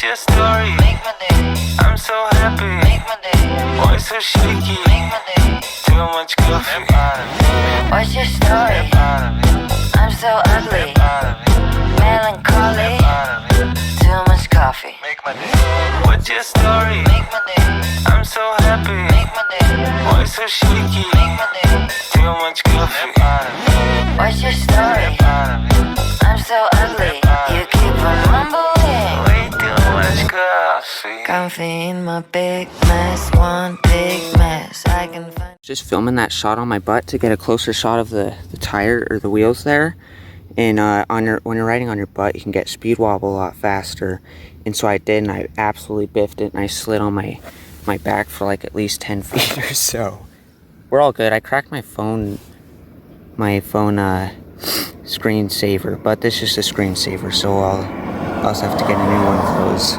your story? Make my day. I'm so happy. Make my day. Voice so shaky. Make my day. Too much coffee. What's your story? I'm so ugly. Melancholy. Too much coffee. Make my day. What's your story? Make my day. I'm so happy. Make my day. Voice so shaky. Make my day. Too much coffee. What's your story? I'm so ugly. You keep on mumbling. Way too much coffee. Comfy in my big mess. One big mess. I can find. Just filming that shot on my butt to get a closer shot of the tire or the wheels there. And when you're riding on your butt, you can get speed wobble a lot faster. And so I did, and I absolutely biffed it, and I slid on my back for like at least 10 feet or so. We're all good. I cracked my phone screensaver, but this is just a screensaver, so I'll also have to get a new one of those,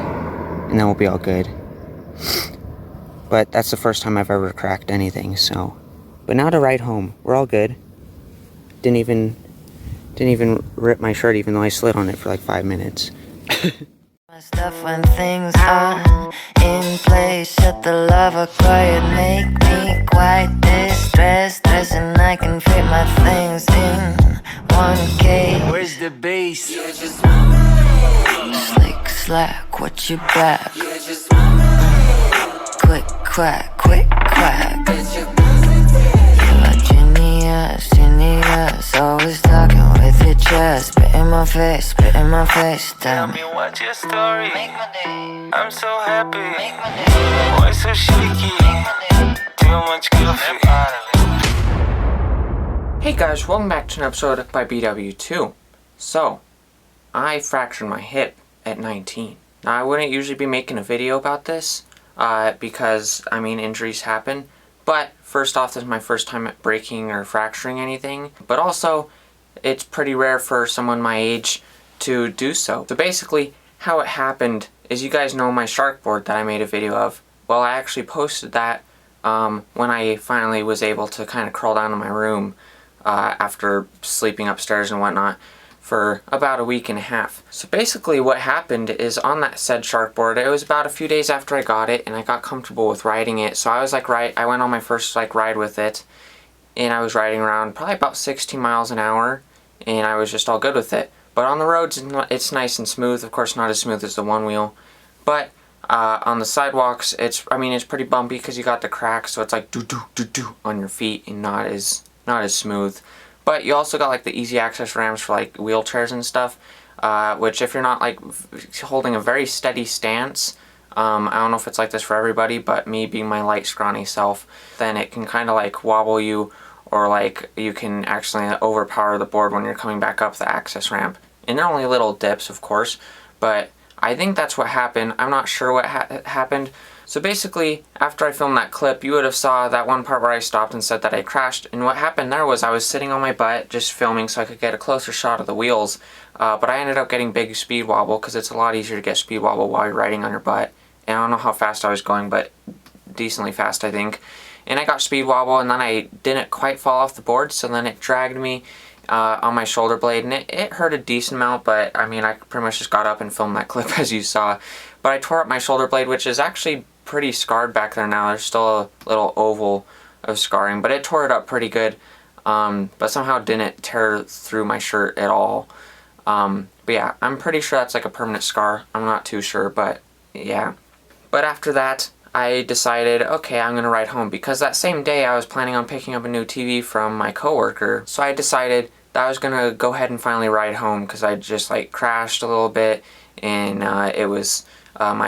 and then we'll be all good. But that's the first time I've ever cracked anything, so. But now to ride home. We're all good. Didn't even rip my shirt, even though I slid on it for like 5 minutes. My stuff when things are in place. Shut the lava quiet, make me quite distressed. Dressing, I can fit my things in 1K. Where's the bass? Slick slack, watch your back. Quick quack, quick quack. You're a genius, always talking with your chest. Spit in my face, tell me what's your story. Make my day. I'm so happy. Make my day. Voice so shaky. Make my day. Too much coffee. Hey guys, welcome back to an episode by BW2. So, I fractured my hip at 19. Now I wouldn't usually be making a video about this, because, I mean, injuries happen. But, first off, this is my first time at breaking or fracturing anything. But also, it's pretty rare for someone my age to do so. So basically, how it happened is, you guys know my shark board that I made a video of. Well, I actually posted that when I finally was able to kind of crawl down to my room after sleeping upstairs and whatnot for about a week and a half. So basically what happened is, on that said shark board, it was about a few days after I got it and I got comfortable with riding it. So I was like, I went on my first ride with it, and I was riding around probably about 60 miles an hour, and I was just all good with it. But on the roads, it's nice and smooth. Of course, not as smooth as the one wheel, but on the sidewalks, it's pretty bumpy because you got the cracks, so it's like do do do do on your feet and not as smooth. But you also got like the easy access ramps for like wheelchairs and stuff, which if you're not like holding a very steady stance, I don't know if it's like this for everybody, but me being my light scrawny self, then it can kind of like wobble you, or like you can actually overpower the board when you're coming back up the access ramp. And they're only little dips, of course, but I think that's what happened. I'm not sure what happened. So basically, after I filmed that clip, you would have saw that one part where I stopped and said that I crashed. And what happened there was, I was sitting on my butt just filming so I could get a closer shot of the wheels. But I ended up getting big speed wobble, because it's a lot easier to get speed wobble while you're riding on your butt. And I don't know how fast I was going, but decently fast, I think. And I got speed wobble, and then I didn't quite fall off the board, so then it dragged me on my shoulder blade, and it hurt a decent amount, but I mean, I pretty much just got up and filmed that clip as you saw. But I tore up my shoulder blade, which is actually pretty scarred back there now. There's still a little oval of scarring, but it tore it up pretty good, but somehow didn't tear through my shirt at all. But yeah, I'm pretty sure that's like a permanent scar. I'm not too sure, but yeah. But after that, I decided, okay, I'm gonna ride home, because that same day I was planning on picking up a new TV from my coworker. So I decided that I was gonna go ahead and finally ride home, because I just like crashed a little bit, and it was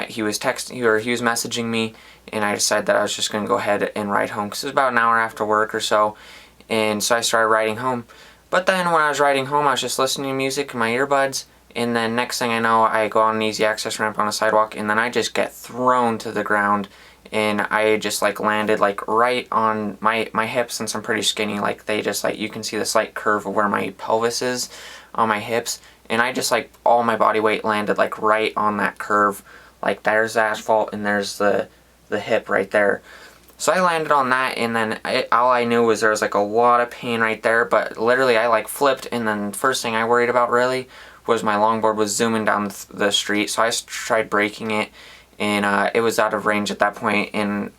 he was messaging me, and I decided that I was just gonna go ahead and ride home, because it was about an hour after work or so. And so I started riding home. But then when I was riding home, I was just listening to music in my earbuds, and then next thing I know, I go on an easy access ramp on a sidewalk, and then I just get thrown to the ground, and I just like landed like right on my hips. Since I'm pretty skinny, like they just like, you can see the slight curve of where my pelvis is on my hips, and I just like, all my body weight landed like right on that curve. Like there's the asphalt, and there's the hip right there. So I landed on that, and then all I knew was there was like a lot of pain right there, but literally I like flipped, and then first thing I worried about really was my longboard was zooming down the street, so I tried braking it, and it was out of range at that point. And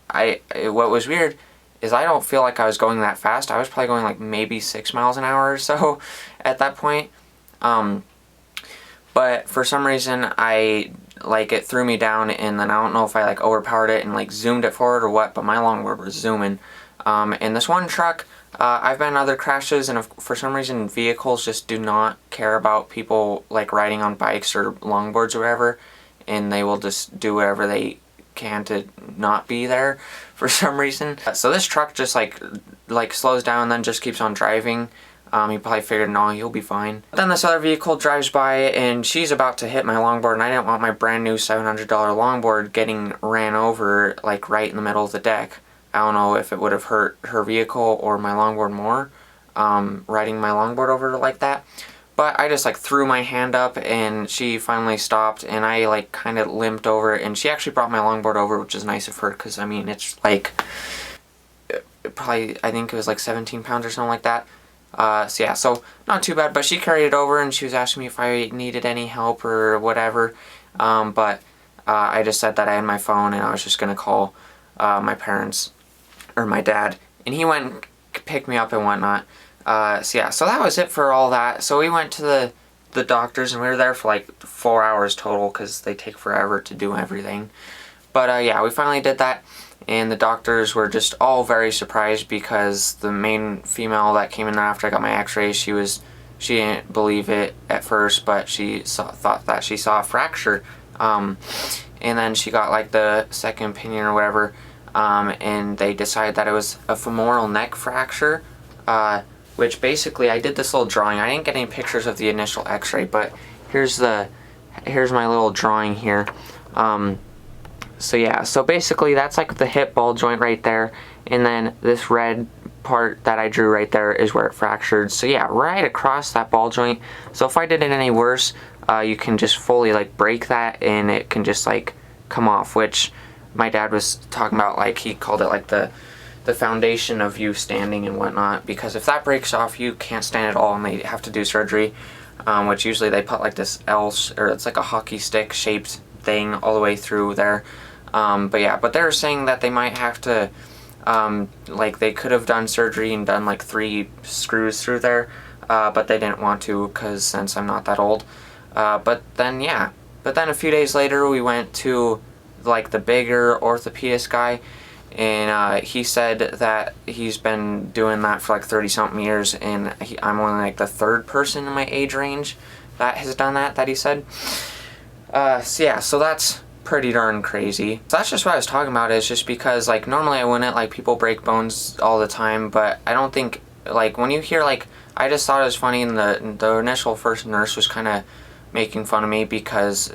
what was weird is I don't feel like I was going that fast. I was probably going like maybe 6 miles an hour or so at that point. But for some reason it threw me down, and then I don't know if I like overpowered it and like zoomed it forward or what, but my longboard was zooming. And this one truck, I've been in other crashes, and for some reason vehicles just do not care about people like riding on bikes or longboards or whatever, and they will just do whatever they can to not be there for some reason. So this truck just like slows down and then just keeps on driving. He probably figured, no, he'll be fine. Then this other vehicle drives by, and she's about to hit my longboard, and I didn't want my brand new $700 longboard getting ran over like right in the middle of the deck. I don't know if it would have hurt her vehicle or my longboard more, riding my longboard over like that. But I just like threw my hand up, and she finally stopped, and I like kind of limped over, and she actually brought my longboard over, which is nice of her, because I mean it's like probably, I think it was like 17 pounds or something like that. So yeah, so not too bad, but she carried it over, and she was asking me if I needed any help or whatever. But I just said that I had my phone, and I was just gonna call my parents or my dad, and he went and picked me up and whatnot. So yeah, so that was it for all that. So we went to the doctors, and we were there for like 4 hours total, because they take forever to do everything. But yeah, we finally did that, and the doctors were just all very surprised, because the main female that came in there after I got my x-rays, she didn't believe it at first, but she thought that she saw a fracture. And then she got like the second opinion or whatever, and they decided that it was a femoral neck fracture, which basically, I did this little drawing. I didn't get any pictures of the initial x-ray, but here's my little drawing here. So yeah, so basically that's like the hip ball joint right there, and then this red part that I drew right there is where it fractured. So yeah, right across that ball joint. So if I did it any worse, you can just fully like break that, and it can just like come off, which my dad was talking about, like he called it like the foundation of you standing and whatnot, because if that breaks off, you can't stand at all, and they have to do surgery, which usually they put like this or it's like a hockey stick shaped thing all the way through there. But yeah, but they're saying that they might have to, like they could have done surgery and done like 3 screws through there, but they didn't want to, because since I'm not that old. But then a few days later, we went to like the bigger orthopedist guy, and he said that he's been doing that for like 30-something years, and I'm only like the 3rd person in my age range that has done that he said. So yeah, so that's pretty darn crazy. So that's just what I was talking about, is just because like normally I wouldn't, like people break bones all the time, but I don't think, like when you hear, like I just thought it was funny, and the initial first nurse was kind of making fun of me because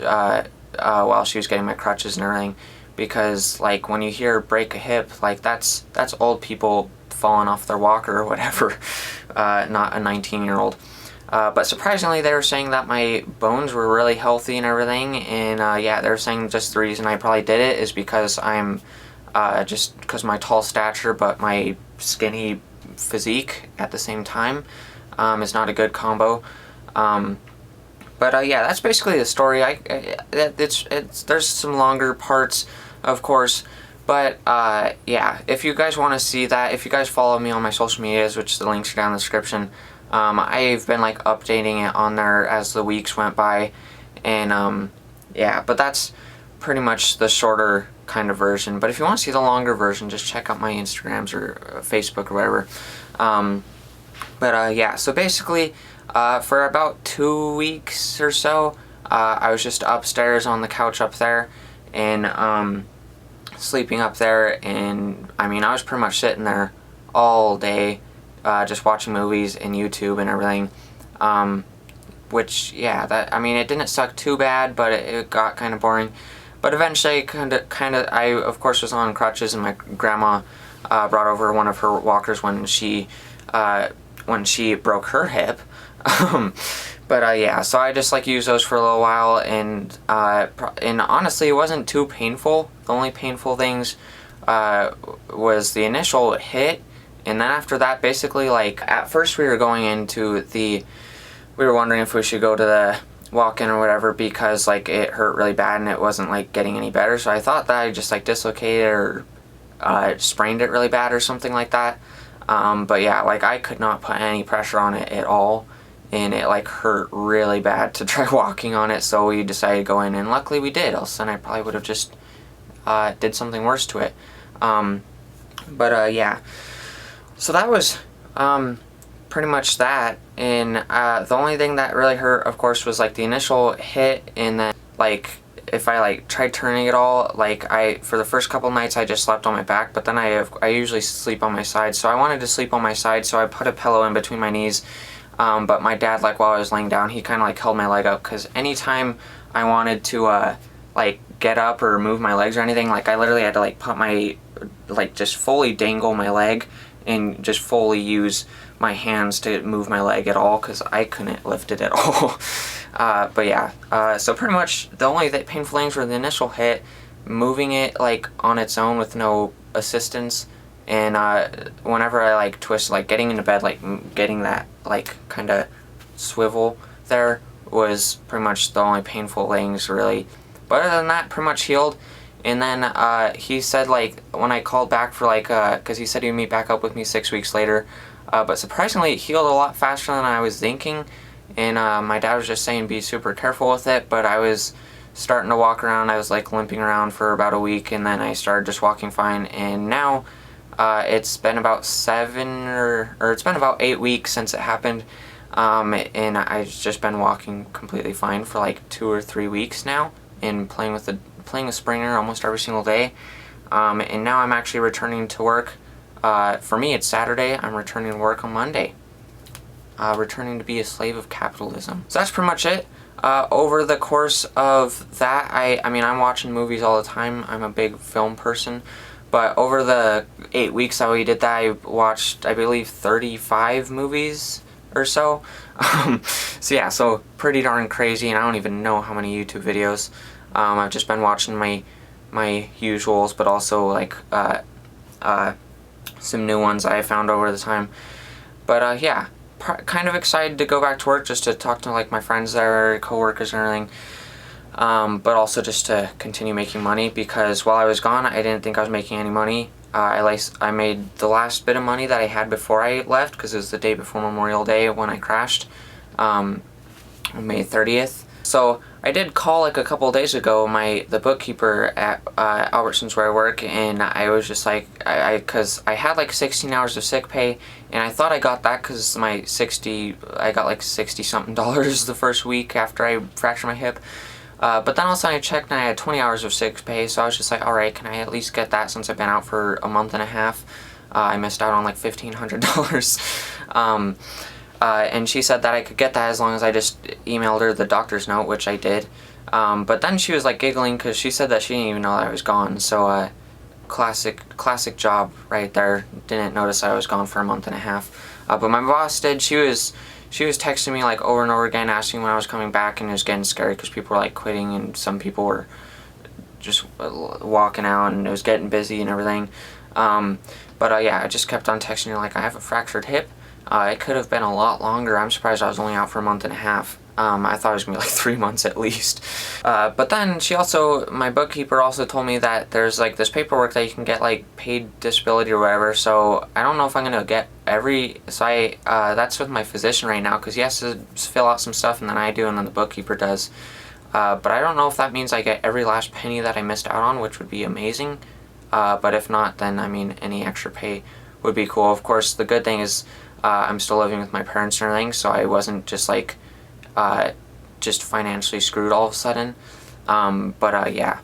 while she was getting my crutches and everything, because like when you hear break a hip, like that's old people falling off their walker or whatever, not a 19-year-old. But surprisingly, they were saying that my bones were really healthy and everything, and yeah, they were saying just the reason I probably did it is because I'm just because my tall stature, but my skinny physique at the same time is not a good combo. But yeah, that's basically the story. There's some longer parts, of course, but yeah, if you guys want to see that, if you guys follow me on my social medias, which the links are down in the description, I've been like updating it on there as the weeks went by, and yeah, but that's pretty much the shorter kind of version. But if you want to see the longer version, just check out my Instagrams or Facebook or whatever. But yeah, so basically for about 2 weeks or so, I was just upstairs on the couch up there, and sleeping up there, and I mean I was pretty much sitting there all day, just watching movies and YouTube and everything, which yeah, that, I mean, it didn't suck too bad, but it got kind of boring. But eventually kind of I of course was on crutches, and my grandma brought over one of her walkers when she broke her hip. But yeah, so I just like used those for a little while, and honestly it wasn't too painful. The only painful things was the initial hit, and then after that, basically, like at first we were wondering if we should go to walk in or whatever because like it hurt really bad and it wasn't like getting any better. So I thought that I just like dislocated or sprained it really bad or something like that. But yeah, like I could not put any pressure on it at all, and it like hurt really bad to try walking on it. So we decided to go in, and luckily we did. Else then I probably would have just did something worse to it. Yeah, so that was pretty much that. And the only thing that really hurt, of course, was like the initial hit, and then like if I like tried turning it all, like for the first couple nights I just slept on my back, but then I usually sleep on my side, so I wanted to sleep on my side, so I put a pillow in between my knees. But my dad, like while I was laying down, he kind of like held my leg up, because anytime I wanted to like get up or move my legs or anything, like I literally had to like put my like just fully dangle my leg and just fully use my hands to move my leg at all, because I couldn't lift it at all. But yeah, so pretty much the only painful things were the initial hit, moving it like on its own with no assistance, and whenever I like twist, like getting into bed, like getting that like kind of swivel there was pretty much the only painful things really. But other than that, pretty much healed. And then he said like when I called back for like because he said he'd meet back up with me 6 weeks later, but surprisingly it healed a lot faster than I was thinking. And my dad was just saying be super careful with it, but I was starting to walk around. I was like limping around for about a week, and then I started just walking fine. And now it's been about it's been about 8 weeks since it happened, and I've just been walking completely fine for like 2 or 3 weeks now, and playing a Springer almost every single day. And now I'm actually returning to work. For me, it's Saturday. I'm returning to work on Monday. Returning to be a slave of capitalism. So that's pretty much it. Over the course of that, I mean, I'm watching movies all the time. I'm a big film person. But over the 8 weeks that we did that, I watched, I believe, 35 movies or so. So yeah, so pretty darn crazy, and I don't even know how many YouTube videos. I've just been watching my usuals, but also like some new ones I found over the time. But yeah, kind of excited to go back to work, just to talk to like my friends there, coworkers and everything. But also just to continue making money, because while I was gone, I didn't think I was making any money. I made the last bit of money that I had before I left, because it was the day before Memorial Day when I crashed, on May 30th. So I did call like a couple of days ago the bookkeeper at Albertsons where I work, and I was just like, because I had like 16 hours of sick pay, and I thought I got that because I got like $60 something the first week after I fractured my hip. But then all of a sudden I checked and I had 20 hours of sick pay, so I was just like, alright, can I at least get that since I've been out for a month and a half? I missed out on like $1,500. And she said that I could get that as long as I just emailed her the doctor's note, which I did. But then she was like giggling because she said that she didn't even know that I was gone. So classic job right there. Didn't notice I was gone for a month and a half. But my boss did. She was texting me like over and over again, asking when I was coming back, and it was getting scary because people were like quitting and some people were just walking out, and it was getting busy and everything. Yeah, I just kept on texting her like, I have a fractured hip. It could have been a lot longer. I'm surprised I was only out for a month and a half. I thought it was going to be like 3 months at least. But then my bookkeeper also told me that there's like this paperwork that you can get like paid disability or whatever. So I don't know if I'm going to get that's with my physician right now, because he has to fill out some stuff, and then I do, and then the bookkeeper does. But I don't know if that means I get every last penny that I missed out on, which would be amazing. But if not, then I mean, any extra pay would be cool. Of course, the good thing is I'm still living with my parents and everything, so I wasn't just like just financially screwed all of a sudden. Yeah,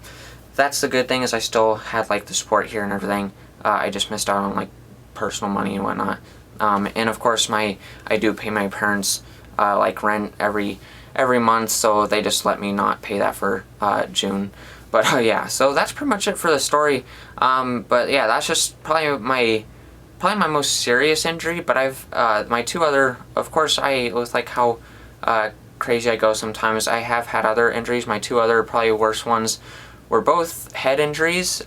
that's the good thing, is I still had like the support here and everything. I just missed out on like personal money and whatnot. And of course I do pay my parents like rent every month, so they just let me not pay that for June. But yeah, so that's pretty much it for the story. But yeah, that's just probably my most serious injury. But I've my two other, of course, with like how crazy I go sometimes, I have had other injuries. My two other probably worst ones were both head injuries,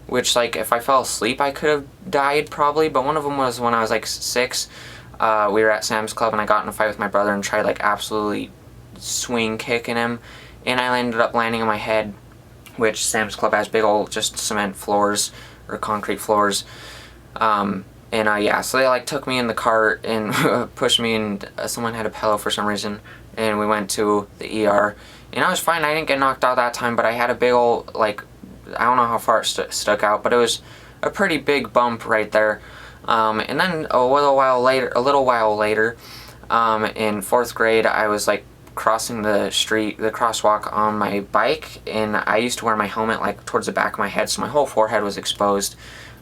which like if I fell asleep I could have died probably, but one of them was when I was like 6. We were at Sam's Club and I got in a fight with my brother and tried like absolutely swing kicking him, and I ended up landing on my head, which Sam's Club has big old just cement floors or concrete floors. Yeah, so they like took me in the cart and pushed me, and someone had a pillow for some reason, and we went to the ER, and I was fine. I didn't get knocked out that time, but I had a big old, like, I don't know how far it stuck out, but it was a pretty big bump right there. And then a little while later, in 4th grade, I was like crossing the crosswalk on my bike, and I used to wear my helmet like towards the back of my head, so my whole forehead was exposed.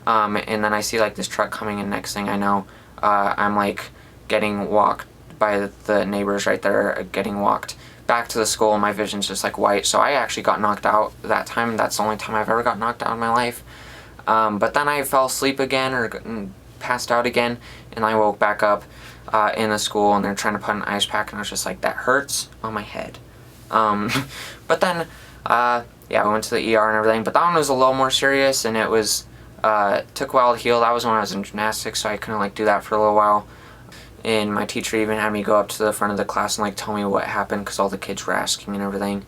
And then I see like this truck coming, and next thing I know, I'm like getting walked by the neighbors right there, getting walked back to the school, and my vision's just like white. So I actually got knocked out that time. That's the only time I've ever got knocked out in my life. But then I fell asleep again, or passed out again, and I woke back up in the school, and they're trying to put an ice pack, and I was just like, that hurts on my head. But then, yeah, we went to the ER and everything, but that one was a little more serious, and it was, took a while to heal. That was when I was in gymnastics, so I couldn't like do that for a little while. And my teacher even had me go up to the front of the class and like tell me what happened, because all the kids were asking and everything.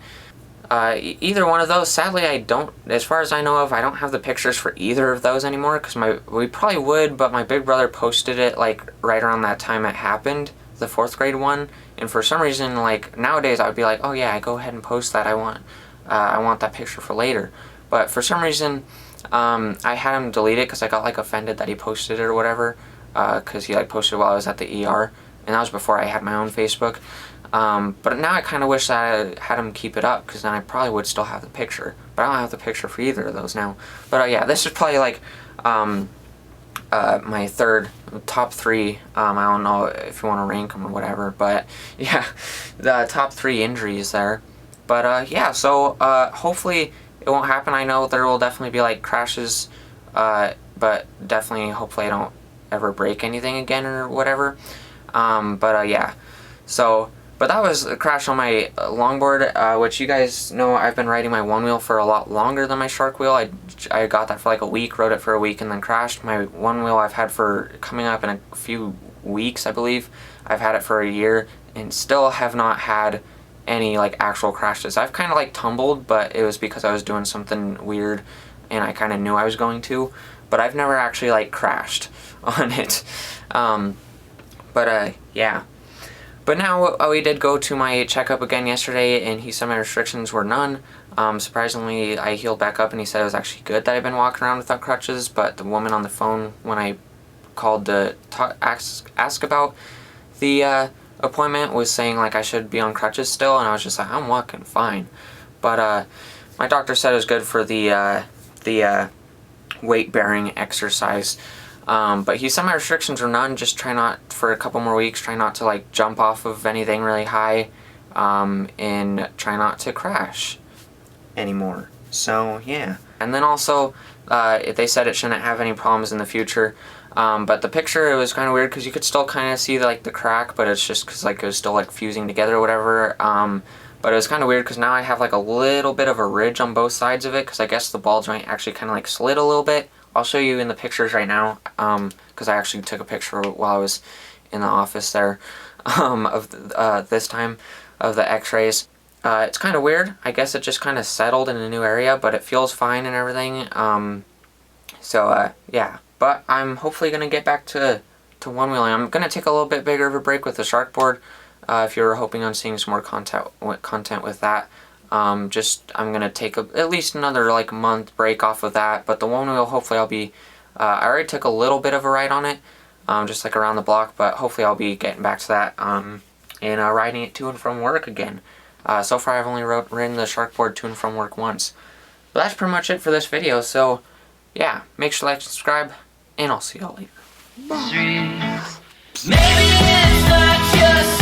Either one of those, sadly, I don't, as far as I know of, I don't have the pictures for either of those anymore, because we probably would, but my big brother posted it like right around that time it happened, the 4th grade one, and for some reason, like nowadays I would be like, oh yeah, go ahead and post that, I want that picture for later. But for some reason, I had him delete it because I got like offended that he posted it or whatever, because he like posted it while I was at the ER, and that was before I had my own Facebook. But now I kind of wish that I had him keep it up, because then I probably would still have the picture. But I don't have the picture for either of those now. But yeah, this is probably like my top 3. I don't know if you want to rank them or whatever, but yeah, the top 3 injuries there. But yeah, so hopefully it won't happen. I know there will definitely be like crashes, but definitely hopefully I don't ever break anything again or whatever. Yeah, so. But that was a crash on my longboard, which you guys know I've been riding my one wheel for a lot longer than my shark wheel. I got that for like a week, rode it for a week, and then crashed. My one wheel I've had for coming up in a few weeks, I believe. I've had it for a year and still have not had any like actual crashes. I've kind of like tumbled, but it was because I was doing something weird and I kind of knew I was going to. But I've never actually like crashed on it. Yeah. But now we did go to my checkup again yesterday, and he said my restrictions were none. Surprisingly, I healed back up, and he said it was actually good that I've been walking around without crutches. But the woman on the phone, when I called to ask about the appointment, was saying like I should be on crutches still, and I was just like, I'm walking fine. But my doctor said it was good for the weight-bearing exercise. But he said my restrictions are none, just try not, for a couple more weeks, try not to like jump off of anything really high, and try not to crash anymore. So yeah. And then also, they said it shouldn't have any problems in the future, but the picture, it was kind of weird because you could still kind of see like the crack, but it's just because like it was still like fusing together or whatever. But it was kind of weird because now I have like a little bit of a ridge on both sides of it, because I guess the ball joint actually kind of like slid a little bit. I'll show you in the pictures right now, because I actually took a picture while I was in the office there, of this time, of the x-rays. It's kind of weird. I guess it just kind of settled in a new area, but it feels fine and everything. Yeah. But I'm hopefully going to get back to one-wheeling. I'm going to take a little bit bigger of a break with the shark board, if you're hoping on seeing some more content with that. I'm gonna take at least another like month break off of that, but the one wheel, hopefully I'll be, I already took a little bit of a ride on it, just like around the block, but hopefully I'll be getting back to that, and riding it to and from work again. So far I've only ridden the shark board to and from work once. But that's pretty much it for this video, so yeah, make sure to like, subscribe, and I'll see y'all later. Bye. Maybe it's not just